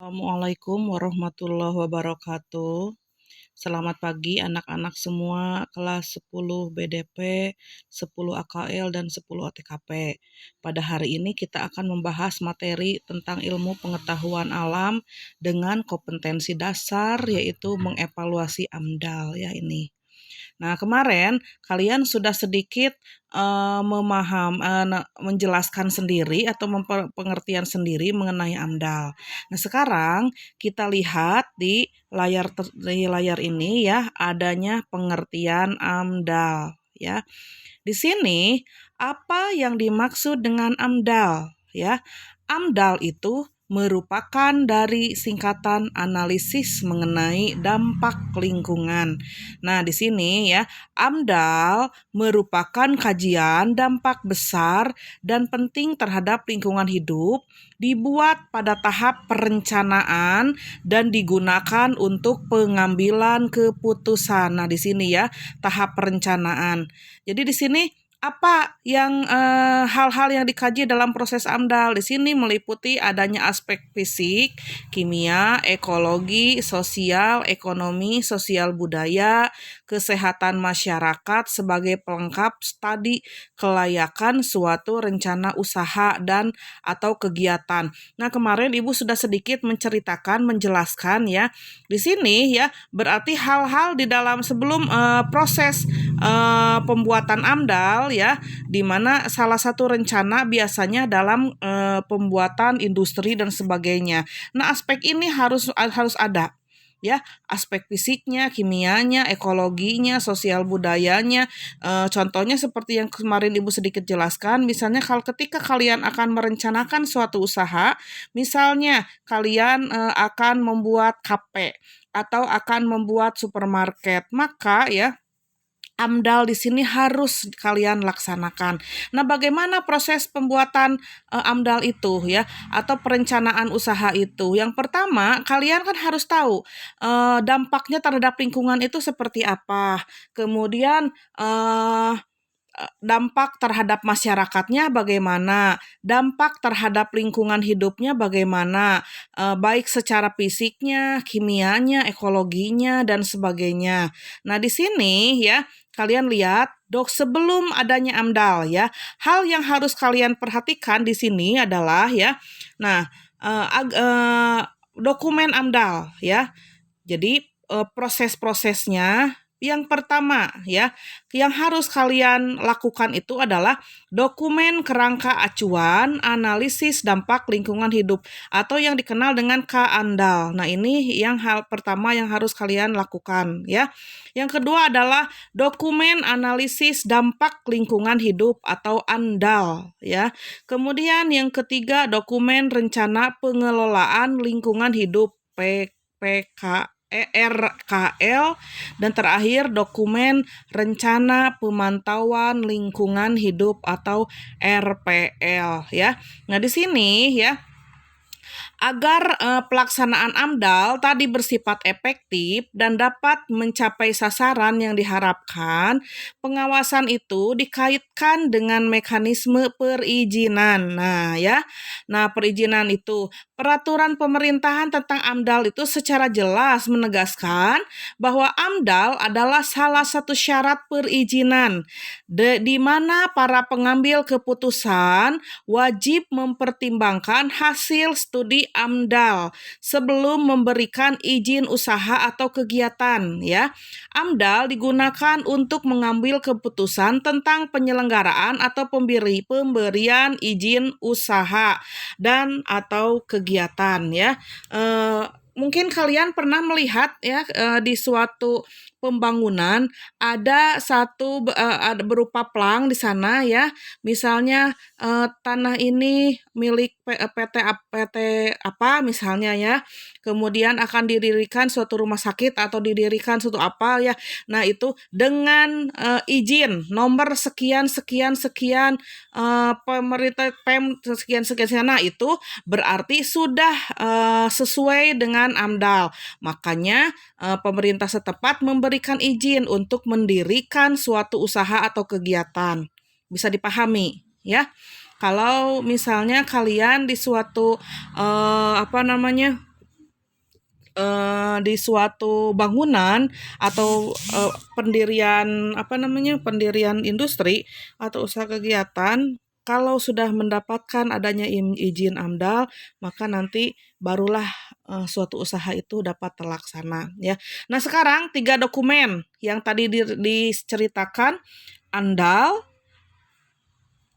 Assalamualaikum warahmatullahi wabarakatuh. Selamat pagi anak-anak semua kelas 10 BDP, 10 AKL, dan 10 ATKP. Pada hari ini kita akan membahas materi tentang ilmu pengetahuan alam dengan kompetensi dasar, yaitu mengevaluasi AMDAL ya ini. Nah, kemarin kalian sudah sedikit menjelaskan sendiri atau pengertian sendiri mengenai AMDAL. Nah, sekarang kita lihat di layar ini ya, adanya pengertian AMDAL ya. Di sini apa yang dimaksud dengan AMDAL ya? AMDAL itu merupakan dari singkatan analisis mengenai dampak lingkungan. Nah, di sini ya, AMDAL merupakan kajian dampak besar dan penting terhadap lingkungan hidup, dibuat pada tahap perencanaan dan digunakan untuk pengambilan keputusan. Nah, di sini ya, tahap perencanaan. Jadi di sini apa yang hal-hal yang dikaji dalam proses AMDAL di sini meliputi adanya aspek fisik, kimia, ekologi, sosial, ekonomi, sosial budaya, kesehatan masyarakat sebagai pelengkap studi kelayakan suatu rencana usaha dan atau kegiatan. Nah, kemarin Ibu sudah sedikit menjelaskan ya. Di sini ya berarti hal-hal di dalam sebelum proses pembuatan AMDAL ya, di mana salah satu rencana biasanya dalam pembuatan industri dan sebagainya. Nah, aspek ini harus ada ya, aspek fisiknya, kimianya, ekologinya, sosial budayanya. Contohnya seperti yang kemarin Ibu sedikit jelaskan, misalnya kalau ketika kalian akan merencanakan suatu usaha, misalnya kalian akan membuat kafe atau akan membuat supermarket, maka ya AMDAL di sini harus kalian laksanakan. Nah, bagaimana proses pembuatan AMDAL itu ya, atau perencanaan usaha itu? Yang pertama, kalian kan harus tahu dampaknya terhadap lingkungan itu seperti apa. Kemudian dampak terhadap masyarakatnya bagaimana, dampak terhadap lingkungan hidupnya bagaimana, baik secara fisiknya, kimianya, ekologinya, dan sebagainya. Nah, di sini ya, kalian lihat, sebelum adanya AMDAL ya, hal yang harus kalian perhatikan di sini adalah ya, nah, dokumen AMDAL ya. Jadi proses-prosesnya yang pertama ya, yang harus kalian lakukan itu adalah dokumen kerangka acuan analisis dampak lingkungan hidup atau yang dikenal dengan KANDAL. Nah, ini yang hal pertama yang harus kalian lakukan ya. Yang kedua adalah dokumen analisis dampak lingkungan hidup atau ANDAL ya. Kemudian yang ketiga dokumen rencana pengelolaan lingkungan hidup PPK RKL, dan terakhir dokumen rencana pemantauan lingkungan hidup atau RPL ya. Nah, di sini ya, agar pelaksanaan AMDAL tadi bersifat efektif dan dapat mencapai sasaran yang diharapkan, pengawasan itu dikaitkan dengan mekanisme perizinan. Nah, ya. Nah, perizinan itu peraturan pemerintahan tentang AMDAL itu secara jelas menegaskan bahwa AMDAL adalah salah satu syarat perizinan di mana para pengambil keputusan wajib mempertimbangkan hasil studi AMDAL sebelum memberikan izin usaha atau kegiatan ya. AMDAL digunakan untuk mengambil keputusan tentang penyelenggaraan atau pemberian izin usaha dan atau kegiatan ya. Mungkin kalian pernah melihat ya di suatu pembangunan ada ada berupa plang di sana ya. Misalnya tanah ini milik PT apa misalnya ya. Kemudian akan didirikan suatu rumah sakit atau didirikan suatu apa ya. Nah, itu dengan izin nomor sekian sekian sekian pemerintah sekian sekian. Nah, itu berarti sudah sesuai dengan AMDAL. Makanya pemerintah setempat memberikan izin untuk mendirikan suatu usaha atau kegiatan. Bisa dipahami ya. Kalau misalnya kalian di suatu di suatu bangunan atau pendirian industri atau usaha kegiatan, kalau sudah mendapatkan adanya izin AMDAL, maka nanti barulah suatu usaha itu dapat terlaksana ya. Nah, sekarang 3 dokumen yang tadi diceritakan, AMDAL,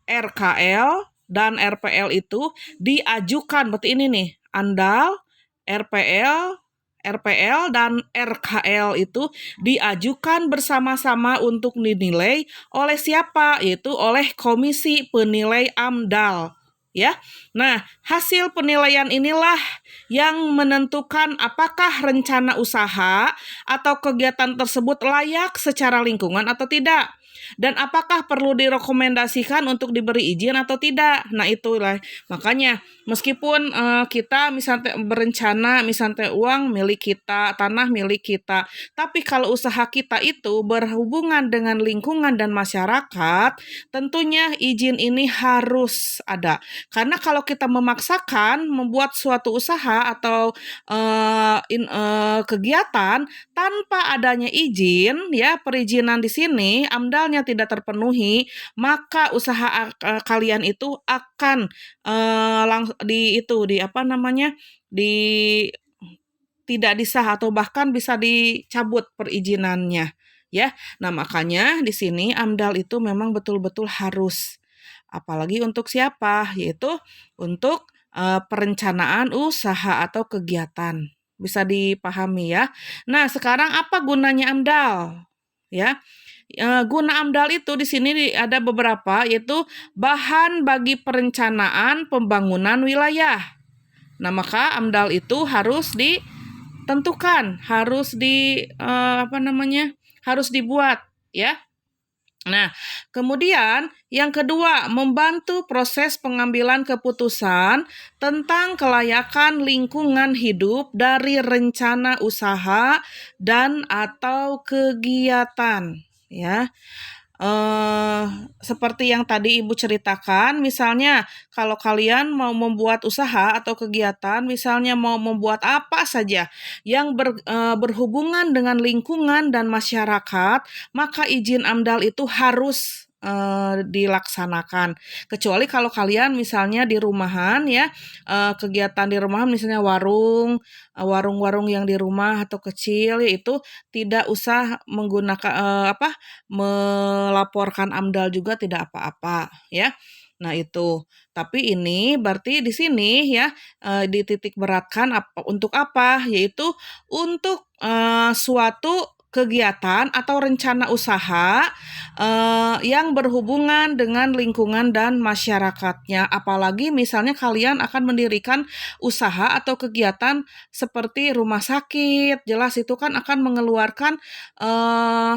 RKL, dan RPL itu diajukan, berarti ini nih, AMDAL, RPL, dan RKL itu diajukan bersama-sama untuk dinilai oleh siapa? Yaitu oleh Komisi Penilai AMDAL. Ya, nah hasil penilaian inilah yang menentukan apakah rencana usaha atau kegiatan tersebut layak secara lingkungan atau tidak, dan apakah perlu direkomendasikan untuk diberi izin atau tidak. Nah itulah makanya meskipun kita misalnya berencana, misalnya uang milik kita, tanah milik kita, tapi kalau usaha kita itu berhubungan dengan lingkungan dan masyarakat, tentunya izin ini harus ada. Karena kalau kita memaksakan membuat suatu usaha atau kegiatan tanpa adanya izin, ya perizinan di sini AMDALnya tidak terpenuhi, maka usaha kalian itu akan di tidak disah atau bahkan bisa dicabut perizinannya ya. Nah, makanya di sini AMDAL itu memang betul-betul harus, apalagi untuk siapa? Yaitu untuk perencanaan usaha atau kegiatan. Bisa dipahami ya. Nah, sekarang apa gunanya AMDAL? Ya. Guna AMDAL itu di sini ada beberapa, yaitu bahan bagi perencanaan pembangunan wilayah. Nah, maka AMDAL itu harus ditentukan, harus dibuat ya. Nah, kemudian yang kedua, membantu proses pengambilan keputusan tentang kelayakan lingkungan hidup dari rencana usaha dan atau kegiatan ya. Seperti yang tadi Ibu ceritakan, misalnya kalau kalian mau membuat usaha atau kegiatan, misalnya mau membuat apa saja yang berhubungan dengan lingkungan dan masyarakat, maka izin AMDAL itu harus dilaksanakan. Kecuali kalau kalian misalnya di rumahan ya, kegiatan di rumahan misalnya warung-warung yang di rumah atau kecil, itu tidak usah menggunakan melaporkan AMDAL juga, tidak apa-apa ya. Nah itu, tapi ini berarti di sini ya dititik beratkan untuk apa? Yaitu untuk suatu kegiatan atau rencana usaha yang berhubungan dengan lingkungan dan masyarakatnya. Apalagi misalnya kalian akan mendirikan usaha atau kegiatan seperti rumah sakit, jelas itu kan akan mengeluarkan eh,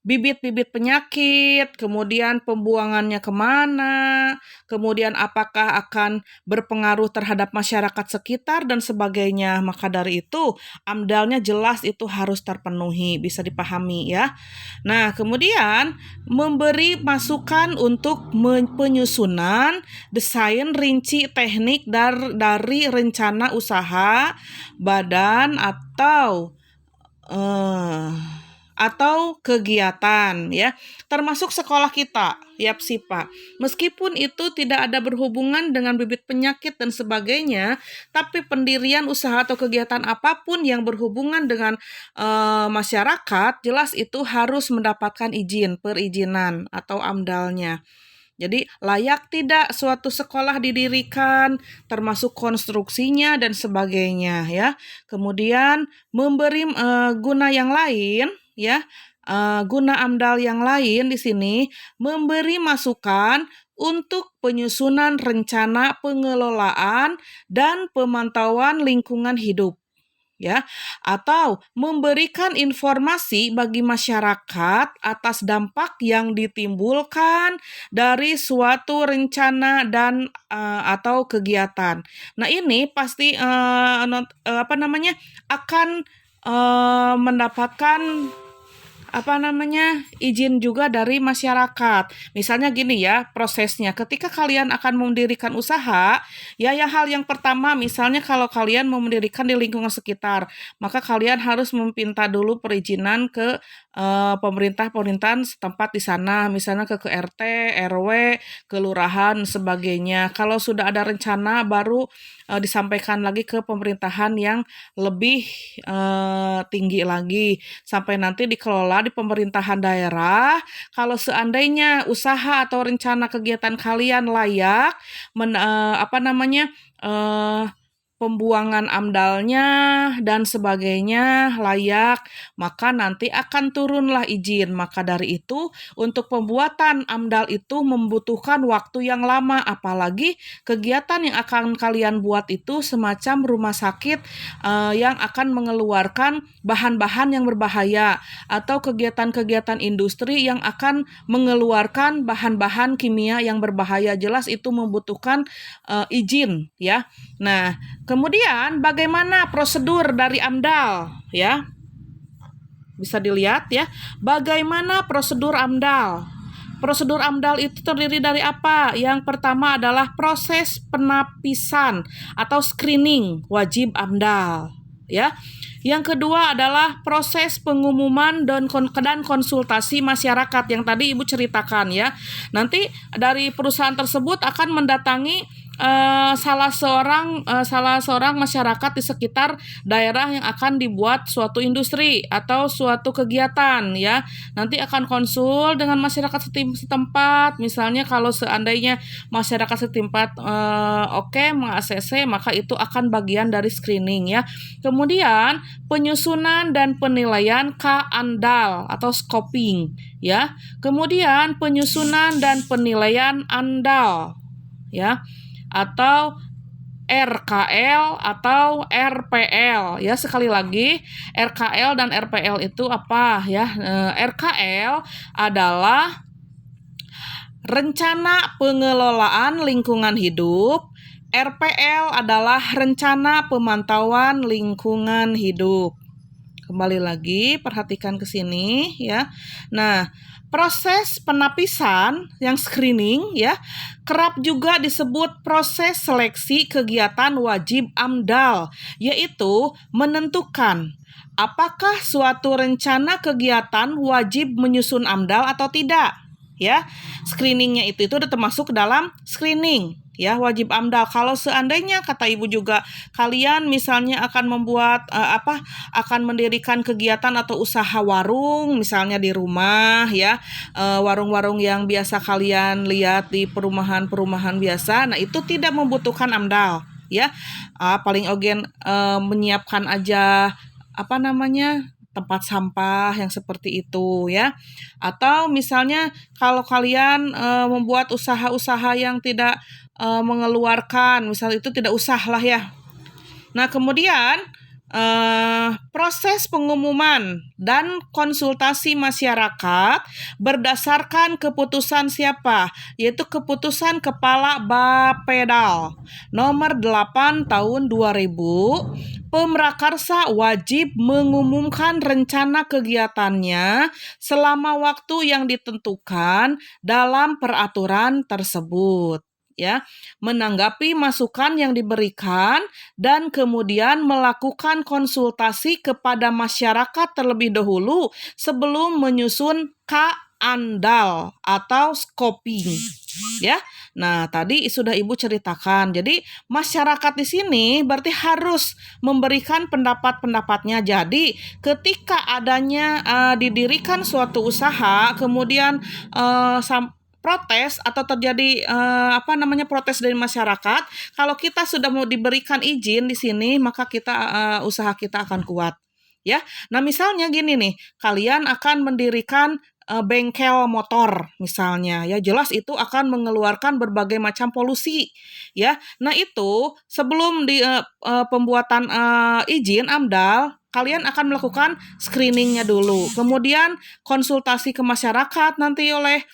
bibit-bibit penyakit, kemudian pembuangannya kemana, kemudian apakah akan berpengaruh terhadap masyarakat sekitar dan sebagainya. Maka dari itu AMDALnya jelas itu harus terpenuhi, bisa dipahami ya. Nah, kemudian memberi masukan untuk penyusunan desain rinci teknik dari rencana usaha, badan atau kegiatan ya, termasuk sekolah kita, YAPSIPA. Meskipun itu tidak ada berhubungan dengan bibit penyakit dan sebagainya, tapi pendirian usaha atau kegiatan apapun yang berhubungan dengan masyarakat, jelas itu harus mendapatkan perizinan atau AMDALnya. Jadi layak tidak suatu sekolah didirikan, termasuk konstruksinya dan sebagainya ya. Kemudian memberi guna yang lain ya. Guna AMDAL yang lain di sini memberi masukan untuk penyusunan rencana pengelolaan dan pemantauan lingkungan hidup ya, atau memberikan informasi bagi masyarakat atas dampak yang ditimbulkan dari suatu rencana dan atau kegiatan. Nah, ini pasti akan mendapatkan izin juga dari masyarakat. Misalnya gini ya, prosesnya. Ketika kalian akan mendirikan usaha, ya hal yang pertama misalnya kalau kalian mau mendirikan di lingkungan sekitar, maka kalian harus meminta dulu perizinan ke pemerintah-pemerintahan setempat di sana, misalnya ke RT, RW, kelurahan, sebagainya. Kalau sudah ada rencana baru disampaikan lagi ke pemerintahan yang lebih tinggi lagi sampai nanti dikelola di pemerintahan daerah. Kalau seandainya usaha atau rencana kegiatan kalian layak eh, pembuangan amdalnya dan sebagainya layak, maka nanti akan turunlah izin. Maka dari itu, untuk pembuatan amdal itu membutuhkan waktu yang lama, apalagi kegiatan yang akan kalian buat itu semacam rumah sakit yang akan mengeluarkan bahan-bahan yang berbahaya, atau kegiatan-kegiatan industri yang akan mengeluarkan bahan-bahan kimia yang berbahaya. Jelas itu membutuhkan izin, ya. Nah, kemudian bagaimana prosedur dari AMDAL, ya? Bisa dilihat ya, bagaimana prosedur AMDAL. Prosedur AMDAL itu terdiri dari apa? Yang pertama adalah proses penapisan atau screening wajib AMDAL, ya. Yang kedua adalah proses pengumuman dan konsultasi masyarakat yang tadi Ibu ceritakan, ya. Nanti dari perusahaan tersebut akan mendatangi salah seorang masyarakat di sekitar daerah yang akan dibuat suatu industri atau suatu kegiatan, ya. Nanti akan konsul dengan masyarakat setempat. Misalnya kalau seandainya masyarakat setempat oke meng-ACC, maka itu akan bagian dari screening, ya. Kemudian penyusunan dan penilaian K-ANDAL atau scoping, ya. Kemudian penyusunan dan penilaian ANDAL, ya, atau RKL atau RPL, ya. Sekali lagi, RKL dan RPL itu apa, ya? RKL adalah rencana pengelolaan lingkungan hidup. RPL adalah rencana pemantauan lingkungan hidup. Kembali lagi, perhatikan ke sini, ya. Nah, proses penapisan yang screening, ya, kerap juga disebut proses seleksi kegiatan wajib AMDAL, yaitu menentukan apakah suatu rencana kegiatan wajib menyusun AMDAL atau tidak, ya. Screeningnya itu udah termasuk dalam screening, ya, wajib AMDAL. Kalau seandainya kata Ibu juga kalian misalnya akan membuat akan mendirikan kegiatan atau usaha warung misalnya di rumah, ya, warung-warung yang biasa kalian lihat di perumahan-perumahan biasa, nah itu tidak membutuhkan AMDAL, ya. Paling ogen menyiapkan aja tempat sampah yang seperti itu, ya. Atau misalnya kalau kalian membuat usaha-usaha yang tidak mengeluarkan, misal itu tidak usah lah, ya. Nah, kemudian proses pengumuman dan konsultasi masyarakat berdasarkan keputusan siapa? Yaitu keputusan Kepala Bapedal nomor 8 tahun 2000. Pemrakarsa wajib mengumumkan rencana kegiatannya selama waktu yang ditentukan dalam peraturan tersebut, ya. Menanggapi masukan yang diberikan dan kemudian melakukan konsultasi kepada masyarakat terlebih dahulu sebelum menyusun K-ANDAL atau scoping, ya. Nah, tadi sudah Ibu ceritakan. Jadi, masyarakat di sini berarti harus memberikan pendapat-pendapatnya. Jadi, ketika adanya didirikan suatu usaha, kemudian protes atau terjadi protes dari masyarakat, kalau kita sudah mau diberikan izin di sini, maka usaha kita akan kuat, ya. Nah, misalnya gini nih, kalian akan mendirikan bengkel motor misalnya, ya, jelas itu akan mengeluarkan berbagai macam polusi, ya. Nah, itu sebelum di pembuatan izin AMDAL, kalian akan melakukan screeningnya dulu, kemudian konsultasi ke masyarakat nanti oleh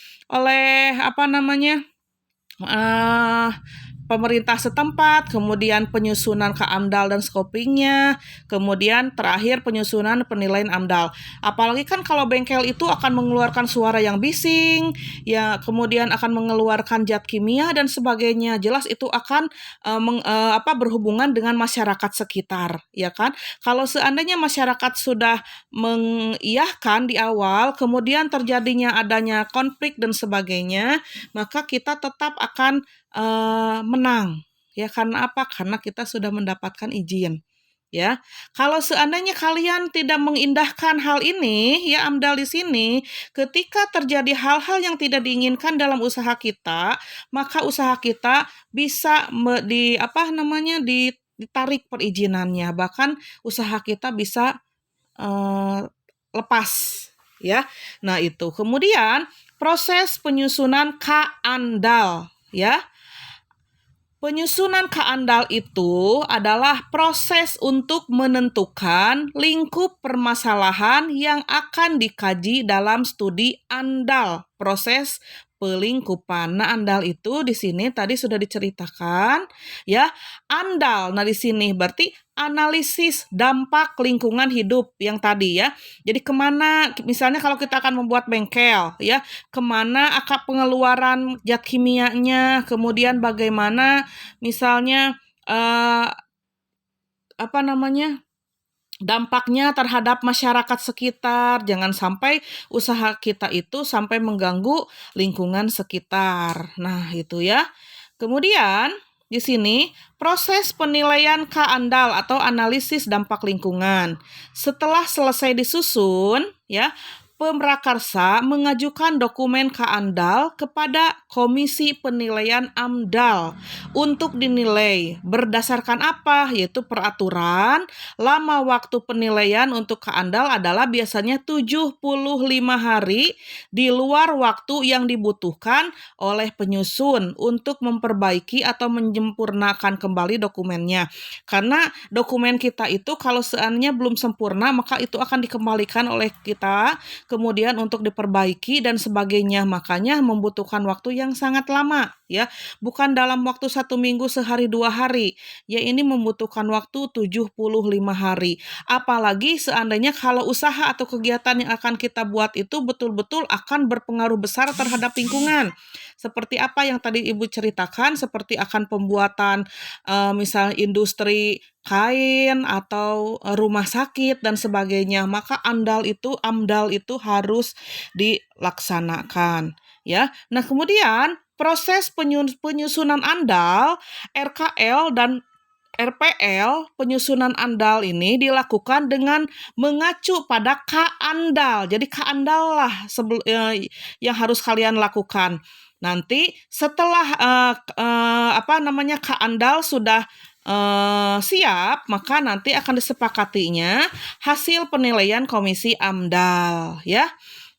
pemerintah setempat, kemudian penyusunan ke AMDAL dan scopingnya, kemudian terakhir penyusunan penilaian AMDAL. Apalagi kan kalau bengkel itu akan mengeluarkan suara yang bising, ya kemudian akan mengeluarkan zat kimia dan sebagainya. Jelas itu akan berhubungan dengan masyarakat sekitar, ya kan? Kalau seandainya masyarakat sudah mengiyahkan di awal, kemudian terjadinya adanya konflik dan sebagainya, maka kita tetap akan menang. Ya, karena apa? Karena kita sudah mendapatkan izin. Ya, kalau seandainya kalian tidak mengindahkan hal ini, ya AMDAL di sini, ketika terjadi hal-hal yang tidak diinginkan dalam usaha kita, maka usaha kita bisa ditarik perizinannya, bahkan usaha kita bisa lepas, ya. Nah, itu. Kemudian proses penyusunan KANDAL, ya. Penyusunan KANDAL itu adalah proses untuk menentukan lingkup permasalahan yang akan dikaji dalam studi ANDAL, proses pelingkupan. Nah, ANDAL itu di sini tadi sudah diceritakan, ya. ANDAL, nah di sini berarti analisis dampak lingkungan hidup yang tadi, ya. Jadi kemana, misalnya kalau kita akan membuat bengkel, ya, kemana akan pengeluaran zat kimianya, kemudian bagaimana misalnya dampaknya terhadap masyarakat sekitar. Jangan sampai usaha kita itu sampai mengganggu lingkungan sekitar. Nah, itu ya. Kemudian di sini proses penilaian KANDAL atau analisis dampak lingkungan. Setelah selesai disusun, ya, pemrakarsa mengajukan dokumen KANDAL kepada Komisi Penilaian AMDAL untuk dinilai berdasarkan apa? Yaitu peraturan. Lama waktu penilaian untuk KANDAL adalah biasanya 75 hari di luar waktu yang dibutuhkan oleh penyusun untuk memperbaiki atau menyempurnakan kembali dokumennya. Karena dokumen kita itu kalau seandainya belum sempurna, maka itu akan dikembalikan oleh kita kemudian untuk diperbaiki dan sebagainya. Makanya membutuhkan waktu yang sangat lama, ya. Bukan dalam waktu 1 minggu, sehari, 2 hari. Ya, ini membutuhkan waktu 75 hari. Apalagi seandainya kalau usaha atau kegiatan yang akan kita buat itu betul-betul akan berpengaruh besar terhadap lingkungan. Seperti apa yang tadi Ibu ceritakan, seperti akan pembuatan misalnya industri kain atau rumah sakit dan sebagainya, maka AMDAL itu harus dilaksanakan, ya. Nah, kemudian proses penyusunan AMDAL, RKL dan RPL, penyusunan AMDAL ini dilakukan dengan mengacu pada KANDAL. Jadi KANDAL lah yang harus kalian lakukan. Nanti setelah KANDAL sudah siap, maka nanti akan disepakatinya hasil penilaian Komisi AMDAL, ya.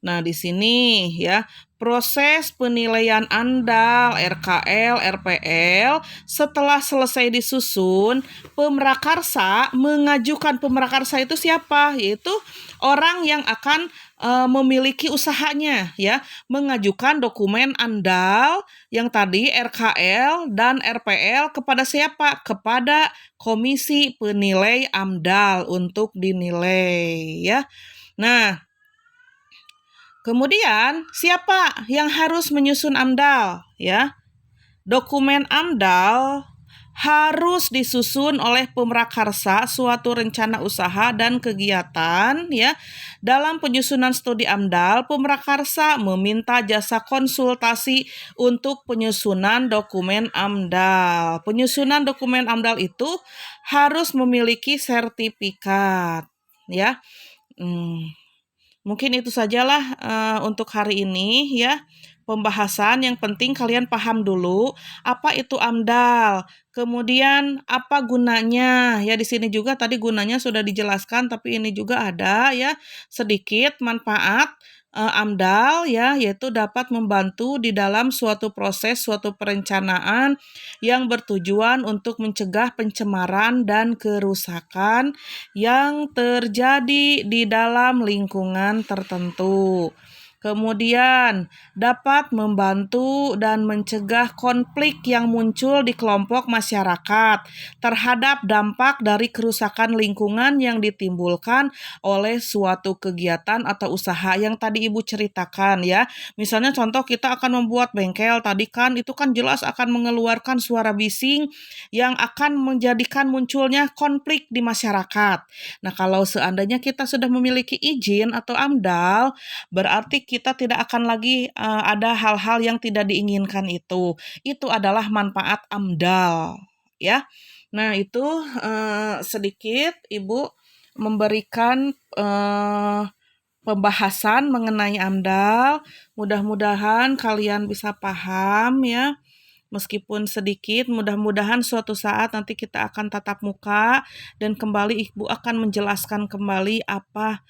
Nah, di sini ya, proses penilaian AMDAL, RKL, RPL setelah selesai disusun, pemrakarsa mengajukan. Pemrakarsa itu siapa? Yaitu orang yang akan memiliki usahanya, ya, mengajukan dokumen AMDAL yang tadi RKL dan RPL kepada siapa? Kepada Komisi Penilai AMDAL untuk dinilai, ya. Nah, kemudian siapa yang harus menyusun AMDAL, ya? Dokumen AMDAL harus disusun oleh pemrakarsa suatu rencana usaha dan kegiatan, ya. Dalam penyusunan studi AMDAL, pemrakarsa meminta jasa konsultasi untuk penyusunan dokumen AMDAL. Penyusunan dokumen AMDAL itu harus memiliki sertifikat, ya. Mungkin itu sajalah untuk hari ini, ya. Pembahasan yang penting kalian paham dulu apa itu AMDAL, kemudian apa gunanya. Ya, di sini juga tadi gunanya sudah dijelaskan, tapi ini juga ada, ya, sedikit manfaat AMDAL, ya, yaitu dapat membantu di dalam suatu proses, suatu perencanaan yang bertujuan untuk mencegah pencemaran dan kerusakan yang terjadi di dalam lingkungan tertentu. Kemudian dapat membantu dan mencegah konflik yang muncul di kelompok masyarakat terhadap dampak dari kerusakan lingkungan yang ditimbulkan oleh suatu kegiatan atau usaha yang tadi Ibu ceritakan ya. Misalnya contoh kita akan membuat bengkel tadi kan itu kan jelas akan mengeluarkan suara bising yang akan menjadikan munculnya konflik di masyarakat. Nah, kalau seandainya kita sudah memiliki izin atau AMDAL, berarti kita tidak akan lagi ada hal-hal yang tidak diinginkan itu. Itu adalah manfaat AMDAL, ya. Nah, itu sedikit Ibu memberikan pembahasan mengenai AMDAL. Mudah-mudahan kalian bisa paham ya. Meskipun sedikit, mudah-mudahan suatu saat nanti kita akan tatap muka dan kembali Ibu akan menjelaskan kembali apa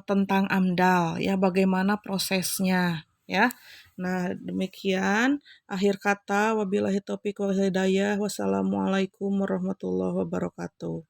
tentang AMDAL ya, bagaimana prosesnya ya. Nah, demikian akhir kata wabillahi taufiq wal hidayah. Wassalamualaikum warahmatullahi wabarakatuh.